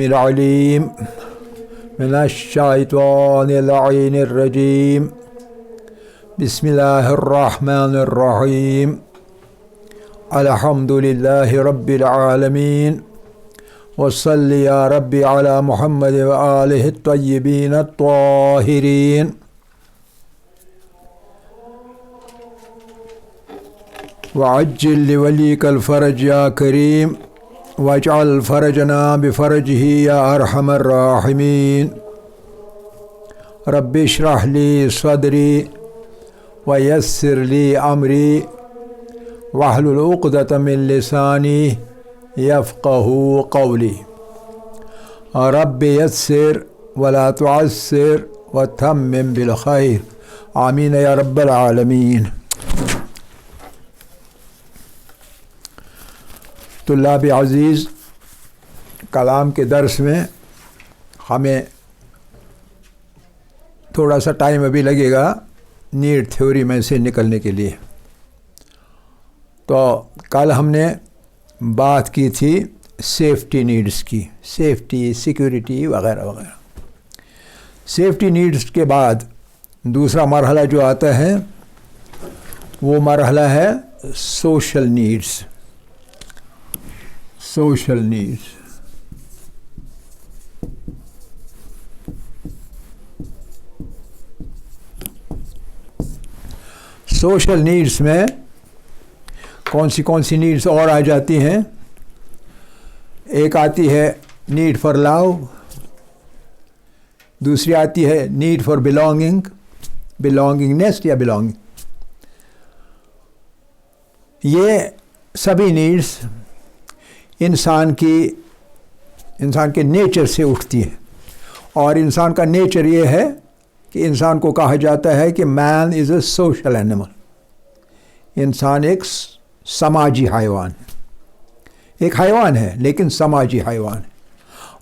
العليم من الشيطان اللعين الرجيم بسم الله الرحمن الرحيم الحمد لله رب العالمين وصل يا ربي على محمد وآله الطيبين الطاهرين وعجل لوليك الفرج يا كريم واجعل فرجنا بفرجه يا أرحم الراحمين رب اشرح لي صدري ويسر لي أمري واحلل عقدة من لساني يفقه قولي رب يسر ولا تعسر وتمم بالخير آمين يا رب العالمين. طلاب عزیز، کلام کے درس میں ہمیں تھوڑا سا ٹائم ابھی لگے گا نیڈ تھیوری میں سے نکلنے کے لیے. تو کل ہم نے بات کی تھی سیفٹی نیڈس کی، سیفٹی، سیکیورٹی وغیرہ وغیرہ. سیفٹی نیڈس کے بعد دوسرا مرحلہ جو آتا ہے وہ مرحلہ ہے social needs. Social needs social needs میں کون سی نیڈس اور آ جاتی ہیں. ایک آتی ہے نیڈ فار لو، دوسری آتی ہے نیڈ فار بلانگنگنیس یا بلانگنگ. یہ سبھی نیڈس انسان کے نیچر سے اٹھتی ہے، اور انسان کا نیچر یہ ہے کہ انسان کو کہا جاتا ہے کہ مین از اے سوشل اینیمل. انسان ایک سماجی حیوان ہے، ایک حیوان ہے لیکن سماجی حیوان ہے.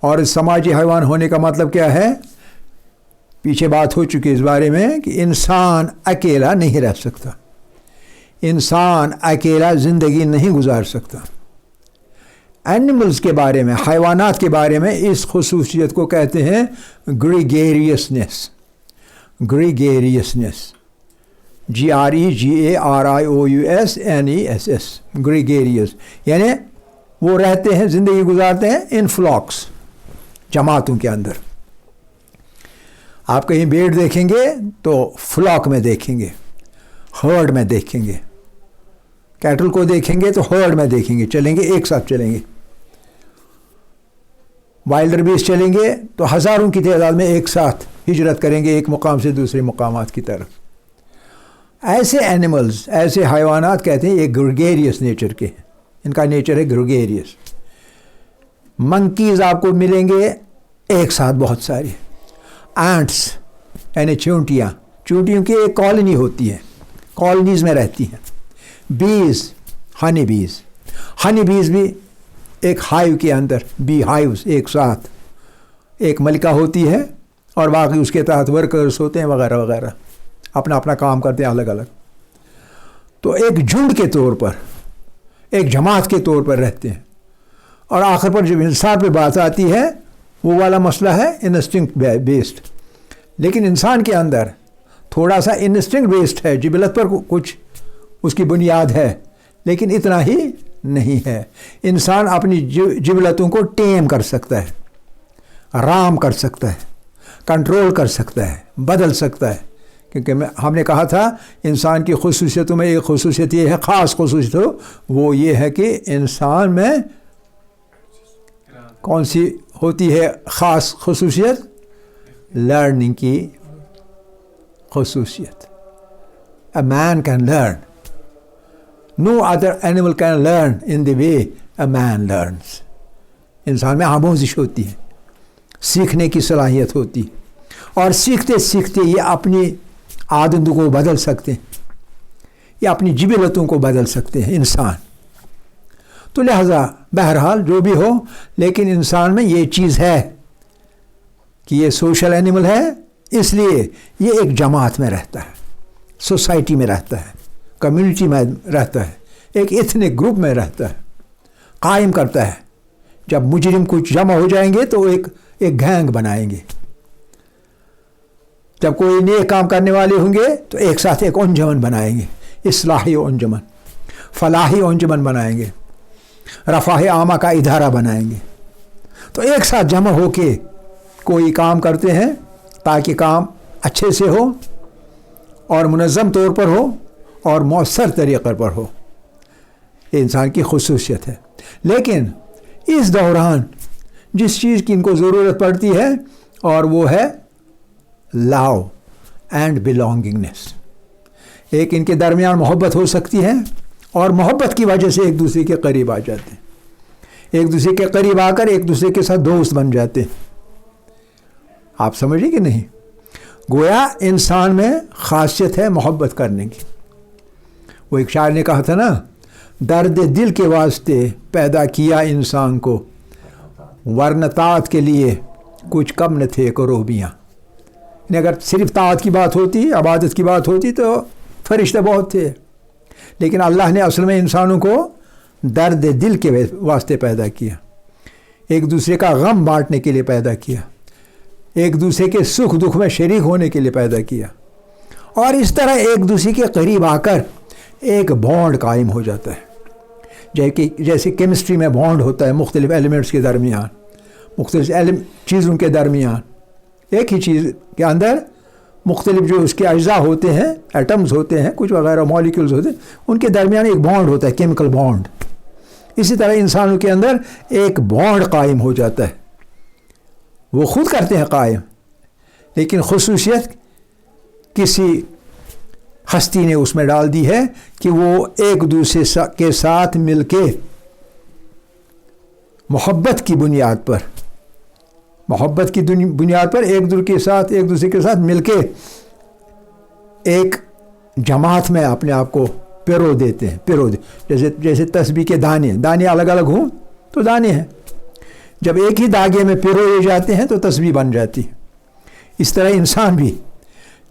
اور اس سماجی حیوان ہونے کا مطلب کیا ہے؟ پیچھے بات ہو چکی اس بارے میں کہ انسان اکیلا نہیں رہ سکتا، انسان اکیلا زندگی نہیں گزار سکتا. اینیملز کے بارے میں، حیوانات کے بارے میں اس خصوصیت کو کہتے ہیں گریگیریسنس. گریگیریسنس، GREGARIOUSNESS، گریگیریس، یعنی وہ رہتے ہیں، زندگی گزارتے ہیں ان فلاکس، جماعتوں کے اندر. آپ کہیں بھیڑ دیکھیں گے تو فلاک میں دیکھیں گے، ہرڈ میں دیکھیں گے. کیٹل کو دیکھیں گے تو ہرڈ میں دیکھیں گے، چلیں گے ایک ساتھ چلیں گے. وائلڈر بیس چلیں گے تو ہزاروں کی تعداد میں ایک ساتھ ہجرت کریں گے ایک مقام سے دوسرے مقامات کی طرف. ایسے اینیملز، ایسے حیوانات کہتے ہیں یہ گریگیریس نیچر کے ہیں، ان کا نیچر ہے گریگیریس. منکیز آپ کو ملیں گے ایک ساتھ بہت ساری. اینٹس یعنی چونٹیاں کی ایک کالونی ہوتی ہے، کالونیز میں رہتی ہیں. بیز، ہنی بیز بھی ایک ہائیو کے اندر، بی ہائیوز ایک ساتھ، ایک ملکہ ہوتی ہے اور باقی اس کے تحت ورکرز ہوتے ہیں وغیرہ وغیرہ، اپنا اپنا کام کرتے ہیں الگ الگ. تو ایک جھنڈ کے طور پر، ایک جماعت کے طور پر رہتے ہیں. اور آخر پر جب انسان پہ بات آتی ہے وہ والا مسئلہ ہے انسٹنکٹ بیسڈ. لیکن انسان کے اندر تھوڑا سا انسٹنکٹ بیسڈ ہے، جبلت پر کچھ اس کی بنیاد ہے، لیکن اتنا ہی نہیں ہے. انسان اپنی جبلتوں کو ٹیم کر سکتا ہے، رام کر سکتا ہے، کنٹرول کر سکتا ہے، بدل سکتا ہے. کیونکہ ہم نے کہا تھا انسان کی خصوصیتوں میں ایک خصوصیت یہ ہے، خاص خصوصیت وہ یہ ہے کہ انسان میں کون سی ہوتی ہے خاص خصوصیت؟ لرننگ کی خصوصیت. A man can learn. No other animal can learn in the way a man learns. انسان میں آموزش ہوتی ہے، سیکھنے کی صلاحیت ہوتی ہے، اور سیکھتے سیکھتے یہ اپنی عادتوں کو بدل سکتے ہیں، یہ اپنی جبلتوں کو بدل سکتے ہیں انسان. تو لہذا بہرحال جو بھی ہو، لیکن انسان میں یہ چیز ہے کہ یہ سوشل اینیمل ہے، اس لیے یہ ایک جماعت میں رہتا ہے، سوسائٹی میں رہتا ہے، کمیونٹی میں رہتا ہے، ایک ایتھنک گروپ میں رہتا ہے، قائم کرتا ہے جب مجرم کچھ جمع ہو جائیں گے تو ایک گینگ بنائیں گے. جب کوئی نیک کام کرنے والے ہوں گے تو ایک ساتھ ایک انجمن بنائیں گے, اصلاحی انجمن, فلاحی انجمن بنائیں گے, رفاہ عامہ کا ادارہ بنائیں گے. تو ایک ساتھ جمع ہو کے کوئی کام کرتے ہیں تاکہ کام اچھے سے ہو اور منظم طور پر ہو اور مؤثر طریقے پر ہو. یہ انسان کی خصوصیت ہے. لیکن اس دوران جس چیز کی ان کو ضرورت پڑتی ہے اور وہ ہے لو اینڈ بلانگنگنیس. ایک ان کے درمیان محبت ہو سکتی ہے اور محبت کی وجہ سے ایک دوسرے کے قریب آ جاتے ہیں, ایک دوسرے کے قریب آ کر ایک دوسرے کے ساتھ دوست بن جاتے ہیں. آپ سمجھیں کہ نہیں؟ گویا انسان میں خاصیت ہے محبت کرنے کی. وہ ایک شاعر نے کہا تھا نا, درد دل کے واسطے پیدا کیا انسان کو, ورنہ طاعت کے لیے کچھ کم نہ تھے کروبیاں. یعنی اگر صرف طاعت کی بات ہوتی, عبادت کی بات ہوتی تو فرشتے بہت تھے, لیکن اللہ نے اصل میں انسانوں کو درد دل کے واسطے پیدا کیا, ایک دوسرے کا غم بانٹنے کے لیے پیدا کیا, ایک دوسرے کے سکھ دکھ میں شریک ہونے کے لیے پیدا کیا, اور اس طرح ایک دوسرے کے قریب آ کر ایک بانڈ قائم ہو جاتا ہے. جیسے کیمسٹری میں بانڈ ہوتا ہے مختلف ایلیمنٹس کے درمیان, مختلف چیزوں کے درمیان. ایک ہی چیز کے اندر مختلف جو اس کے اجزاء ہوتے ہیں, ایٹمز ہوتے ہیں, کچھ وغیرہ مالیکولز ہوتے ہیں, ان کے درمیان ایک بانڈ ہوتا ہے, کیمیکل بانڈ. اسی طرح انسانوں کے اندر ایک بانڈ قائم ہو جاتا ہے. وہ خود کرتے ہیں قائم, لیکن خصوصیت کسی ہستی نے اس میں ڈال دی ہے کہ وہ ایک دوسرے کے ساتھ مل کے محبت کی بنیاد پر ایک دوسرے کے ساتھ مل کے ایک جماعت میں اپنے آپ کو پیرو دیتے ہیں. جیسے تسبیح کے دانے الگ الگ ہوں تو دانے ہیں, جب ایک ہی دھاگے میں پیروئے جاتے ہیں تو تسبیح بن جاتی ہے. اس طرح انسان بھی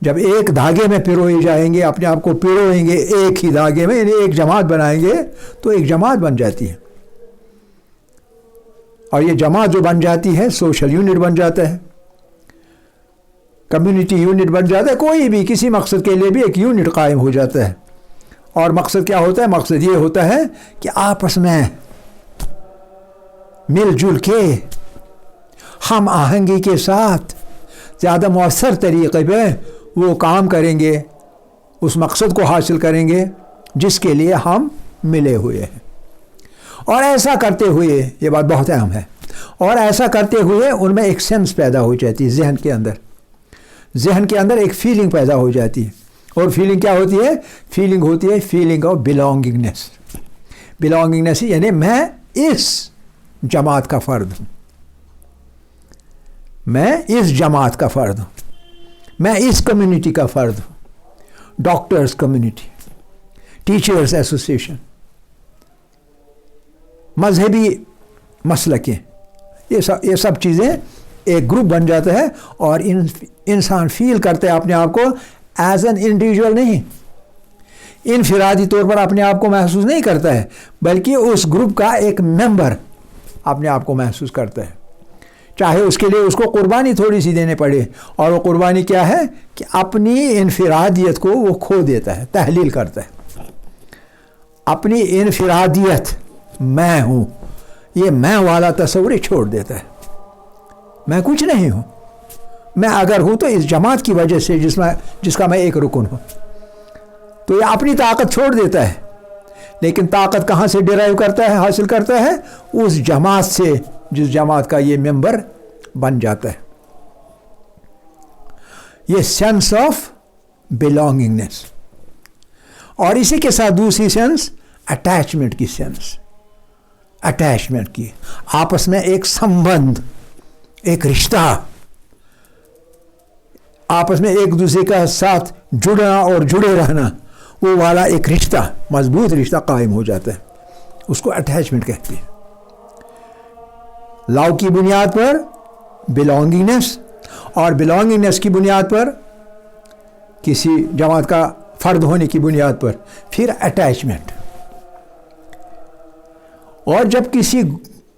جب ایک دھاگے میں پیروئے جائیں گے, اپنے آپ کو پیروئیں گے ایک ہی دھاگے میں, یعنی ایک جماعت بنائیں گے تو ایک جماعت بن جاتی ہے. اور یہ جماعت جو بن جاتی ہے سوشل یونٹ بن جاتا ہے, کمیونٹی یونٹ بن جاتا ہے. کوئی بھی کسی مقصد کے لیے بھی ایک یونٹ قائم ہو جاتا ہے. اور مقصد کیا ہوتا ہے؟ مقصد یہ ہوتا ہے کہ آپس میں مل جل کے ہم آہنگی کے ساتھ زیادہ مؤثر طریقے پہ وہ کام کریں گے, اس مقصد کو حاصل کریں گے جس کے لیے ہم ملے ہوئے ہیں. اور ایسا کرتے ہوئے, یہ بات بہت اہم ہے, اور ایسا کرتے ہوئے ان میں ایک سینس پیدا ہو جاتی ہے ذہن کے اندر ایک فیلنگ پیدا ہو جاتی ہے. اور فیلنگ کیا ہوتی ہے؟ فیلنگ ہوتی ہے فیلنگ آف بلانگنگنیس. یعنی میں اس جماعت کا فرد ہوں, میں اس جماعت کا فرد ہوں, میں اس کمیونٹی کا فرد ہوں. ڈاکٹرز کمیونٹی, ٹیچرز ایسوسیشن, مذہبی مسلکیں, یہ سب چیزیں ایک گروپ بن جاتا ہے. اور انسان فیل کرتا ہے اپنے آپ کو ایز این انڈیویجول, نہیں انفرادی طور پر اپنے آپ کو محسوس نہیں کرتا ہے, بلکہ اس گروپ کا ایک ممبر اپنے آپ کو محسوس کرتا ہے. چاہے اس کے لیے اس کو قربانی تھوڑی سی دینے پڑے. اور وہ قربانی کیا ہے کہ اپنی انفرادیت کو وہ کھو دیتا ہے, تحلیل کرتا ہے. اپنی انفرادیت, میں ہوں, یہ میں والا تصور چھوڑ دیتا ہے. میں کچھ نہیں ہوں, میں اگر ہوں تو اس جماعت کی وجہ سے جس کا میں ایک رکن ہوں. تو یہ اپنی طاقت چھوڑ دیتا ہے. لیکن طاقت کہاں سے ڈرائیو کرتا ہے, حاصل کرتا ہے؟ اس جماعت سے جس جماعت کا یہ ممبر بن جاتا ہے. یہ سینس آف بلانگنگنیس. اور اسی کے ساتھ دوسری سینس اٹیچمنٹ کی سینس, اٹیچمنٹ کی, آپس میں ایک سمبندھ, ایک رشتہ, آپس میں ایک دوسرے کا ساتھ جڑنا اور جڑے رہنا, وہ والا ایک رشتہ, مضبوط رشتہ قائم ہو جاتا ہے. اس کو اٹیچمنٹ کہتے ہیں. لاؤ کی بنیاد پر بلانگنگنیس, اور بلانگنگنیس کی بنیاد پر کسی جماعت کا فرد ہونے کی بنیاد پر پھر اٹیچمنٹ. اور جب کسی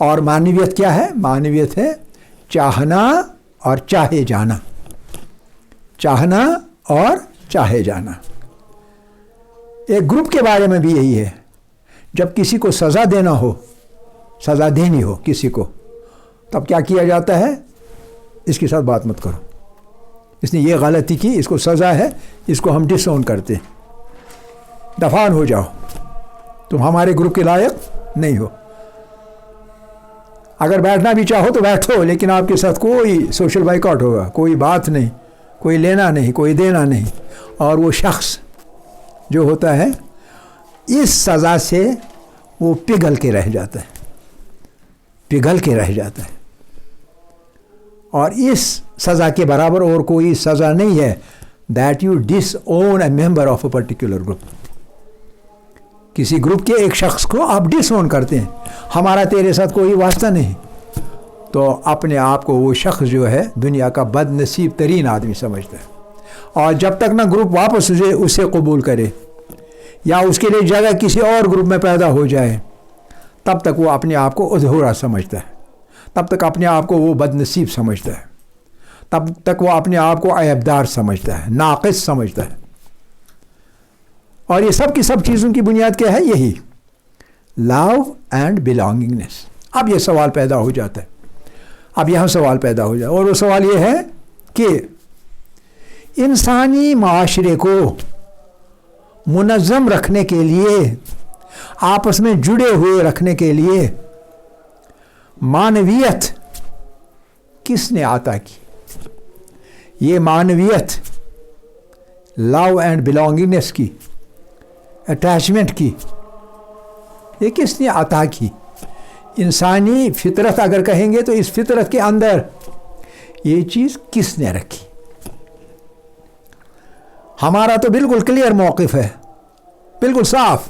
اور معنویت کیا ہے؟ معنویت ہے چاہنا اور چاہے جانا، چاہنا اور چاہے جانا۔ ایک گروپ کے بارے میں بھی یہی ہے، جب کسی کو سزا دینا ہو، سزا دینی ہو کسی کو، تب کیا کیا جاتا ہے؟ اس کے ساتھ بات مت کرو، اس نے یہ غلطی کی، اس کو سزا ہے، اس کو ہم ڈس اون کرتے ہیں، دفعان ہو جاؤ، تم ہمارے گروپ کے لائق نہیں ہو۔ اگر بیٹھنا بھی چاہو تو بیٹھو، لیکن آپ کے ساتھ کوئی سوشل بائیکاٹ ہوگا، کوئی بات نہیں، کوئی لینا نہیں، کوئی دینا نہیں۔ اور وہ شخص جو ہوتا ہے اس سزا سے وہ پگھل کے رہ جاتا ہے، پگھل کے رہ جاتا ہے، اور اس سزا کے برابر اور کوئی سزا نہیں ہے that you disown a member of a particular group. کسی گروپ کے ایک شخص کو آپ ڈس اون کرتے ہیں، ہمارا تیرے ساتھ کوئی واسطہ نہیں، تو اپنے آپ کو وہ شخص جو ہے دنیا کا بد نصیب ترین آدمی سمجھتا ہے۔ اور جب تک نہ گروپ واپس اسے قبول کرے یا اس کے لیے جگہ کسی اور گروپ میں پیدا ہو جائے، تب تک وہ اپنے آپ کو ادھورا سمجھتا ہے، تب تک اپنے آپ کو وہ بد نصیب سمجھتا ہے، تب تک وہ اپنے آپ کو عیبدار سمجھتا ہے، ناقص سمجھتا ہے۔ اور یہ سب کی سب چیزوں کی بنیاد کیا ہے؟ یہی لو اینڈ بلانگنگنیس۔ اب یہ سوال پیدا ہو جاتا ہے، اب یہاں سوال پیدا ہو جاتا ہے، اور وہ سوال یہ ہے کہ انسانی معاشرے کو منظم رکھنے کے لیے، آپس میں جڑے ہوئے رکھنے کے لیے معنویت کس نے عطا کی؟ یہ معنویت لو اینڈ بلانگنگنیس کی، اٹیچمنٹ کی، یہ کس نے عطا کی؟ انسانی فطرت اگر کہیں گے تو اس فطرت کے اندر یہ چیز کس نے رکھی؟ ہمارا تو بالکل کلیئر موقف ہے، بالکل صاف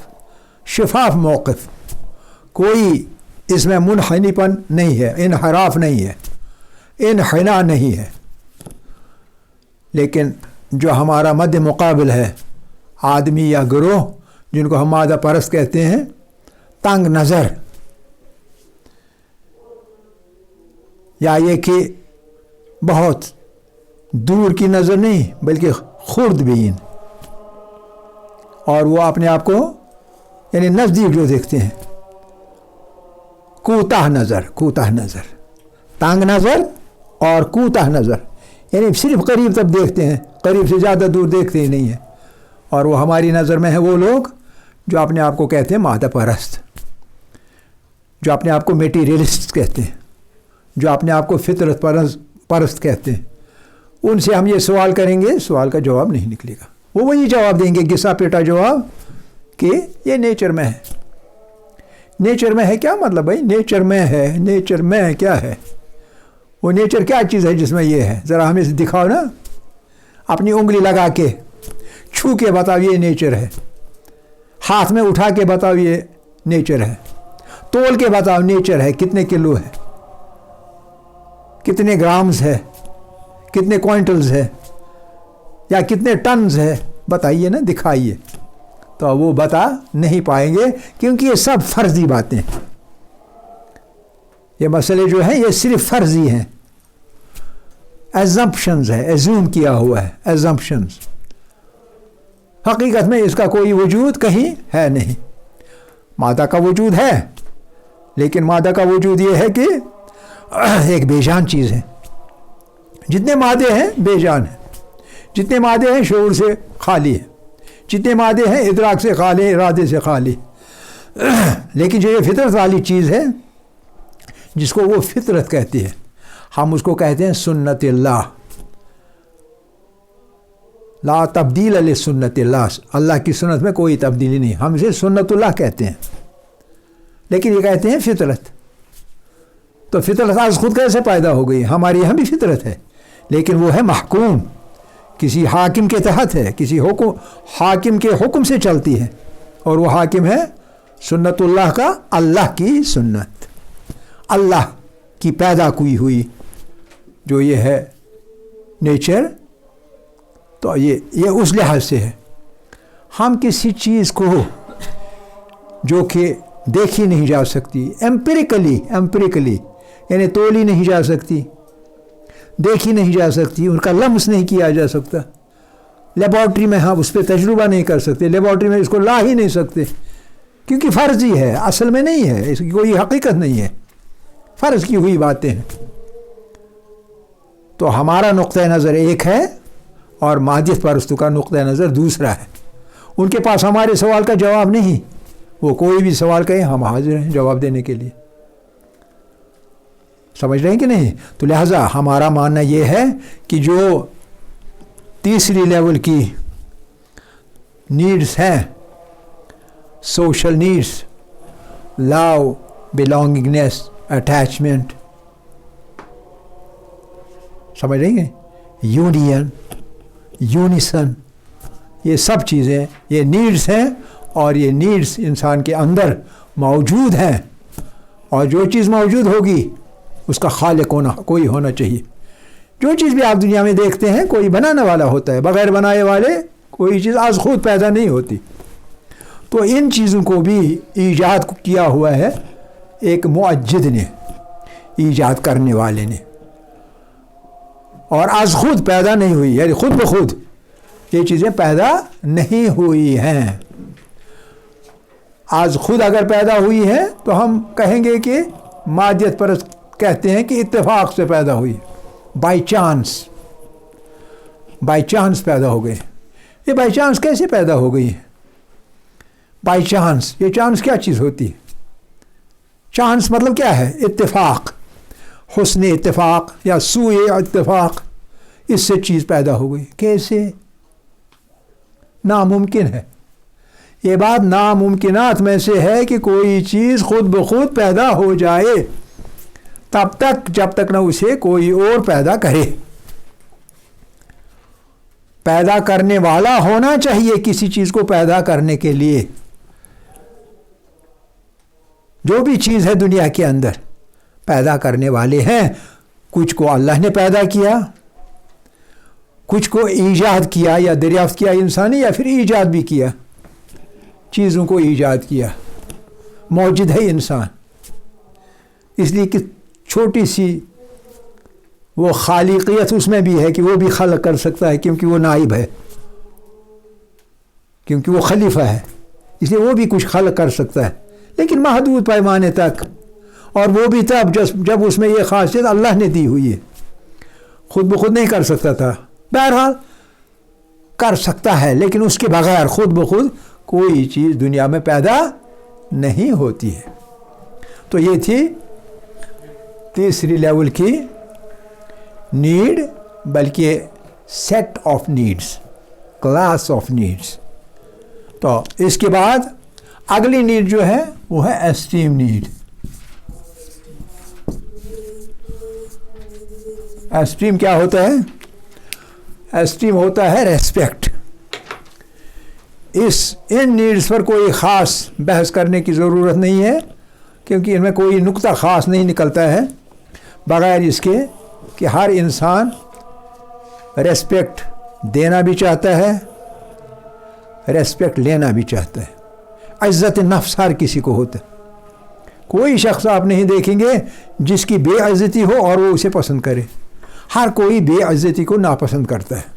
شفاف موقف، کوئی اس میں منحنی پن نہیں ہے، انحراف نہیں ہے، انحنا نہیں ہے۔ لیکن جو ہمارا مد مقابل ہے، آدمی یا گروہ جن کو ہم مادہ پرست کہتے ہیں، تنگ نظر، یا یہ کہ بہت دور کی نظر نہیں بلکہ خرد بین، اور وہ اپنے آپ کو یعنی نزدیک جو دیکھتے ہیں، کوتاہ نظر، کوتاہ نظر، تنگ نظر اور کوتاہ نظر، یعنی صرف قریب تک دیکھتے ہیں، قریب سے زیادہ دور دیکھتے ہی نہیں ہیں۔ اور وہ ہماری نظر میں ہے وہ لوگ جو اپنے آپ کو کہتے ہیں مادہ پرست، جو اپنے آپ کو میٹیریلسٹ کہتے ہیں، جو اپنے آپ کو فطرت پرست کہتے ہیں۔ ان سے ہم یہ سوال کریں گے، سوال کا جواب نہیں نکلے گا، وہ وہی جواب دیں گے، گھسا پیٹا جواب کہ یہ نیچر میں ہے۔ نیچر میں ہے کیا مطلب بھائی؟ نیچر میں ہے، نیچر میں کیا ہے؟ وہ نیچر کیا چیز ہے جس میں یہ ہے؟ ذرا ہمیں دکھاؤ نا، اپنی انگلی لگا کے چھو کے بتاؤ یہ نیچر ہے، ہاتھ میں اٹھا کے بتاؤ یہ نیچر ہے، تول کے بتاؤ نیچر ہے، کتنے کلو ہے، کتنے گرامز ہے، کتنے کوئنٹلز ہے، یا کتنے ٹنز ہے، بتائیے نا، دکھائیے۔ تو وہ بتا نہیں پائیں گے، کیونکہ یہ سب فرضی باتیں ہیں، یہ مسئلے جو ہیں یہ صرف فرضی ہیں، ایزمپشنز ہے، ایزوم کیا ہوا ہے، ایزمپشنز۔ حقیقت میں اس کا کوئی وجود کہیں ہے نہیں۔ مادہ کا وجود ہے، لیکن مادہ کا وجود یہ ہے کہ ایک بے جان چیز ہے۔ جتنے مادے ہیں بے جان ہیں، جتنے مادے ہیں شعور سے خالی ہیں، جتنے مادے ہیں ادراک سے خالی، ارادے سے خالی۔ لیکن جو یہ فطرت والی چیز ہے، جس کو وہ فطرت کہتی ہے، ہم اس کو کہتے ہیں سنت اللہ، لا تبدیل لسنت اللہ، اللہ کی سنت میں کوئی تبدیلی نہیں، ہم اسے سنت اللہ کہتے ہیں، لیکن یہ کہتے ہیں فطرت۔ تو فطرت آج خود کیسے پیدا ہو گئی؟ ہمارے یہاں بھی فطرت ہے، لیکن وہ ہے محکوم، کسی حاکم کے تحت ہے، کسی حاکم کے حکم سے چلتی ہے، اور وہ حاکم ہے سنت اللہ کا، اللہ کی سنت، اللہ کی پیدا کی ہوئی جو یہ ہے نیچر۔ تو یہ اس لحاظ سے ہے، ہم کسی چیز کو جو کہ دیکھی نہیں جا سکتی، ایمپیریکلی یعنی تولی نہیں جا سکتی، دیکھی نہیں جا سکتی، ان کا لمس نہیں کیا جا سکتا۔ لیبارٹری میں ہم اس پہ تجربہ نہیں کر سکتے، لیبارٹری میں اس کو لا ہی نہیں سکتے، کیونکہ فرضی ہے، اصل میں نہیں ہے، اس کی کوئی حقیقت نہیں ہے، فرض کی ہوئی باتیں ہیں۔ تو ہمارا نقطۂ نظر ایک ہے اور مادیت پرستوں کا نقطۂ نظر دوسرا ہے۔ ان کے پاس ہمارے سوال کا جواب نہیں، وہ کوئی بھی سوال کہیں ہم حاضر ہیں جواب دینے کے لیے۔ سمجھ رہے ہیں کہ نہیں؟ تو لہٰذا ہمارا ماننا یہ ہے کہ جو تیسری لیول کی نیڈس ہیں، سوشل نیڈس، لو، بلانگنگنیس، اٹیچمنٹ، سمجھ رہے ہیں، یونین، یونیسن، یہ سب چیزیں یہ نیڈس ہیں، اور یہ نیڈس انسان کے اندر موجود ہیں، اور جو چیز موجود ہوگی اس کا خالق کوئی ہونا چاہیے۔ جو چیز بھی آپ دنیا میں دیکھتے ہیں کوئی بنانے والا ہوتا ہے، بغیر بنائے والے کوئی چیز از خود پیدا نہیں ہوتی۔ تو ان چیزوں کو بھی ایجاد کیا ہوا ہے ایک معجد نے، ایجاد کرنے والے نے، اور از خود پیدا نہیں ہوئی، یعنی خود بخود یہ چیزیں پیدا نہیں ہوئی ہیں۔ آج خود اگر پیدا ہوئی ہیں تو ہم کہیں گے کہ مادیت پرست کہتے ہیں کہ اتفاق سے پیدا ہوئی، بائی چانس پیدا ہو گئے۔ یہ بائی چانس کیسے پیدا ہو گئی ہے؟ بائی چانس، یہ چانس کیا چیز ہوتی ہے؟ چانس مطلب کیا ہے؟ اتفاق، حسن اتفاق یا سوء اتفاق، اس سے چیز پیدا ہو گئی۔ کیسے؟ ناممکن ہے، یہ بات ناممکنات میں سے ہے کہ کوئی چیز خود بخود پیدا ہو جائے، تب تک جب تک نہ اسے کوئی اور پیدا کرے۔ پیدا کرنے والا ہونا چاہیے کسی چیز کو پیدا کرنے کے لیے۔ جو بھی چیز ہے دنیا کے اندر پیدا کرنے والے ہیں، کچھ کو اللہ نے پیدا کیا، کچھ کو ایجاد کیا یا دریافت کیا انسانی، یا پھر ایجاد بھی کیا، چیزوں کو ایجاد کیا۔ موجود ہے انسان، اس لیے کہ چھوٹی سی وہ خالقیت اس میں بھی ہے کہ وہ بھی خلق کر سکتا ہے، کیونکہ وہ نائب ہے، کیونکہ وہ خلیفہ ہے، اس لیے وہ بھی کچھ خلق کر سکتا ہے، لیکن محدود پیمانے تک، اور وہ بھی تب جب اس میں یہ خاصیت اللہ نے دی ہوئی ہے، خود بخود نہیں کر سکتا تھا۔ بہرحال کر سکتا ہے، لیکن اس کے بغیر خود بخود کوئی چیز دنیا میں پیدا نہیں ہوتی ہے۔ تو یہ تھی تیسری لیول کی نیڈ، بلکہ set of needs, class of needs. تو اس کے بعد اگلی نیڈ جو ہے وہ ہے اسٹیم نیڈ۔ اسٹیم کیا ہوتا ہے؟ اسٹیم ہوتا ہے ریسپیکٹ۔ ان نیڈس پر کوئی خاص بحث کرنے کی ضرورت نہیں ہے، کیونکہ ان میں کوئی نقطہ خاص نہیں نکلتا ہے، بغیر اس کے کہ ہر انسان ریسپیکٹ دینا بھی چاہتا ہے، ریسپیکٹ لینا بھی چاہتا ہے۔ عزت نفس ہر کسی کو ہوتا ہے۔ کوئی شخص آپ نہیں دیکھیں گے جس کی بے عزتی ہو اور وہ اسے پسند کرے۔ ہر کوئی بے عزتی کو ناپسند کرتا ہے،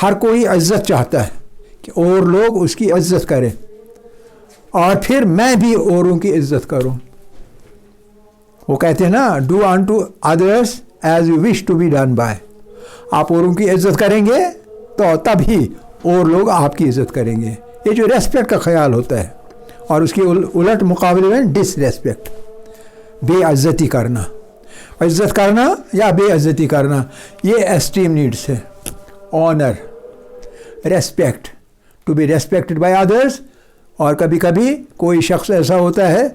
ہر کوئی عزت چاہتا ہے کہ اور لوگ اس کی عزت کریں، اور پھر میں بھی اوروں کی عزت کروں۔ وہ کہتے ہیں نا، do unto others as you wish to be done by۔ آپ اوروں کی عزت کریں گے تو تبھی اور لوگ آپ کی عزت کریں گے۔ یہ جو ریسپیکٹ کا خیال ہوتا ہے، اور اس کے الٹ مقابلے میں ڈس ریسپیکٹ، بے عزتی کرنا، عزت کرنا یا بے عزتی کرنا، یہ اسٹیم نیڈس ہے۔ Honour, respect, to be respected by others. اور کبھی کبھی کوئی شخص ایسا ہوتا ہے،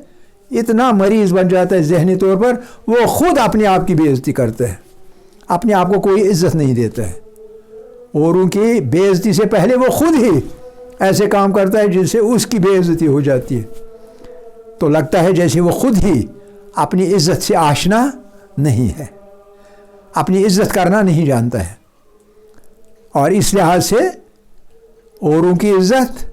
اتنا مریض بن جاتا ہے ذہنی طور پر، وہ خود اپنے آپ کی بے عزتی کرتا ہے، اپنے آپ کو کوئی عزت نہیں دیتا ہے۔ اوروں کی بے عزتی سے پہلے وہ خود ہی ایسے کام کرتا ہے جن سے اس کی بے عزتی ہو جاتی ہے، تو لگتا ہے جیسے وہ خود ہی اپنی عزت سے آشنا نہیں ہے، اپنی عزت کرنا نہیں جانتا ہے، اور اس لحاظ سے اوروں کی عزت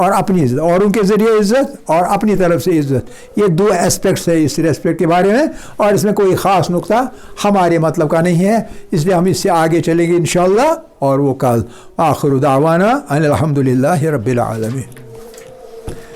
اور اپنی عزت، اور ان کے ذریعے عزت اور اپنی طرف سے عزت، یہ دو اسپیکٹس ہے اس ریسپیکٹ کے بارے میں، اور اس میں کوئی خاص نقطہ ہمارے مطلب کا نہیں ہے، اس لیے ہم اس سے آگے چلیں گے انشاءاللہ، اور وہ کل آخر دعوانا ان الحمدللہ رب العالمین۔